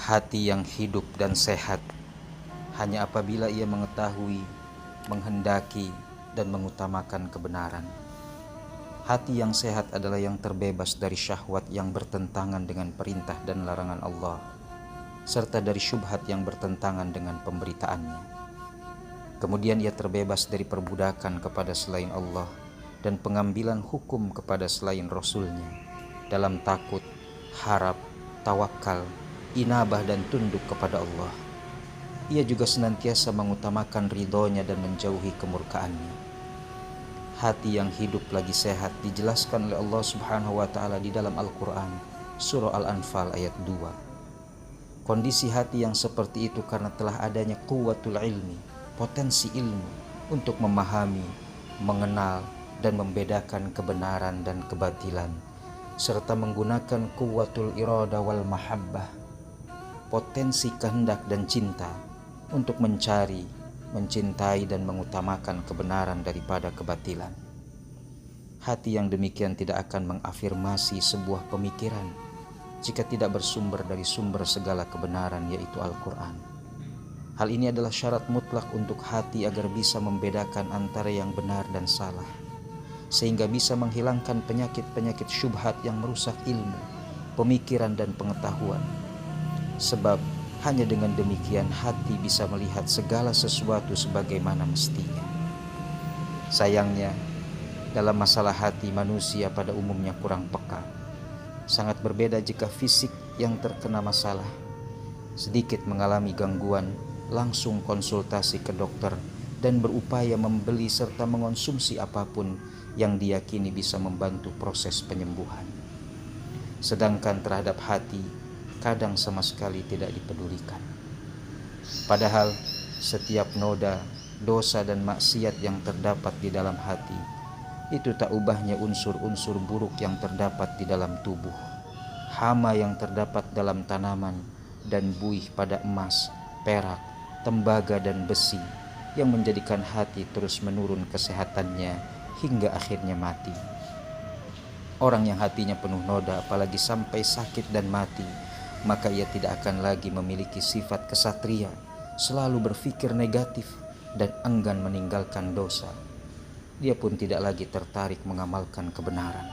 Hati yang hidup dan sehat hanya apabila ia mengetahui, menghendaki, dan mengutamakan kebenaran. Hati yang sehat adalah yang terbebas dari syahwat yang bertentangan dengan perintah dan larangan Allah, serta dari syubhat yang bertentangan dengan pemberitaannya. Kemudian ia terbebas dari perbudakan kepada selain Allah dan pengambilan hukum kepada selain Rasulnya dalam takut, harap, tawakal, inabah dan tunduk kepada Allah. Ia juga senantiasa mengutamakan ridhonya dan menjauhi kemurkaannya. Hati yang hidup lagi sehat dijelaskan oleh Allah Subhanahu wa Ta'ala di dalam Al-Quran, Surah Al-Anfal ayat 2. Kondisi hati yang seperti itu karena telah adanya quwwatul ilmi, potensi ilmu untuk memahami, mengenal, dan membedakan kebenaran dan kebatilan, serta menggunakan quwwatul irada wal mahabbah, potensi kehendak dan cinta untuk mencari, mencintai dan mengutamakan kebenaran daripada kebatilan. Hati yang demikian tidak akan mengafirmasi sebuah pemikiran jika tidak bersumber dari sumber segala kebenaran, yaitu Al-Quran. Hal ini adalah syarat mutlak untuk hati agar bisa membedakan antara yang benar dan salah, sehingga bisa menghilangkan penyakit-penyakit syubhat yang merusak ilmu, pemikiran dan pengetahuan. Sebab hanya dengan demikian hati bisa melihat segala sesuatu sebagaimana mestinya. Sayangnya, dalam masalah hati manusia pada umumnya kurang peka. Sangat berbeda jika fisik yang terkena masalah, sedikit mengalami gangguan, langsung konsultasi ke dokter dan berupaya membeli serta mengonsumsi apapun yang diyakini bisa membantu proses penyembuhan. Sedangkan terhadap hati, kadang sama sekali tidak dipedulikan. Padahal setiap noda, dosa dan maksiat yang terdapat di dalam hati itu tak ubahnya unsur-unsur buruk yang terdapat di dalam tubuh, hama yang terdapat dalam tanaman, dan buih pada emas, perak, tembaga dan besi yang menjadikan hati terus menurun kesehatannya hingga akhirnya mati. Orang yang hatinya penuh noda apalagi sampai sakit dan mati, maka ia tidak akan lagi memiliki sifat kesatria, selalu berpikir negatif dan enggan meninggalkan dosa. Dia pun tidak lagi tertarik mengamalkan kebenaran.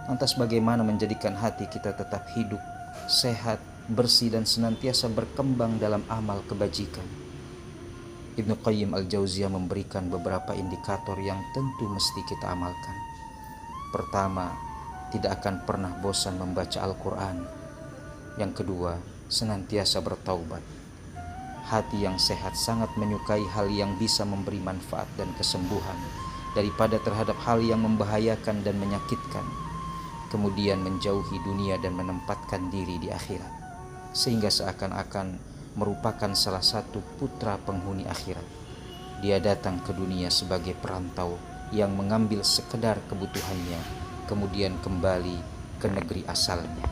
Lantas bagaimana menjadikan hati kita tetap hidup, sehat, bersih dan senantiasa berkembang dalam amal kebajikan? Ibnu Qayyim Al-Jauziyah memberikan beberapa indikator yang tentu mesti kita amalkan. Pertama, tidak akan pernah bosan membaca Al-Quran. Yang kedua, senantiasa bertaubat. Hati yang sehat sangat menyukai hal yang bisa memberi manfaat dan kesembuhan daripada terhadap hal yang membahayakan dan menyakitkan. Kemudian menjauhi dunia dan menempatkan diri di akhirat, sehingga seakan-akan merupakan salah satu putra penghuni akhirat. Dia datang ke dunia sebagai perantau yang mengambil sekedar kebutuhannya, kemudian kembali ke negeri asalnya.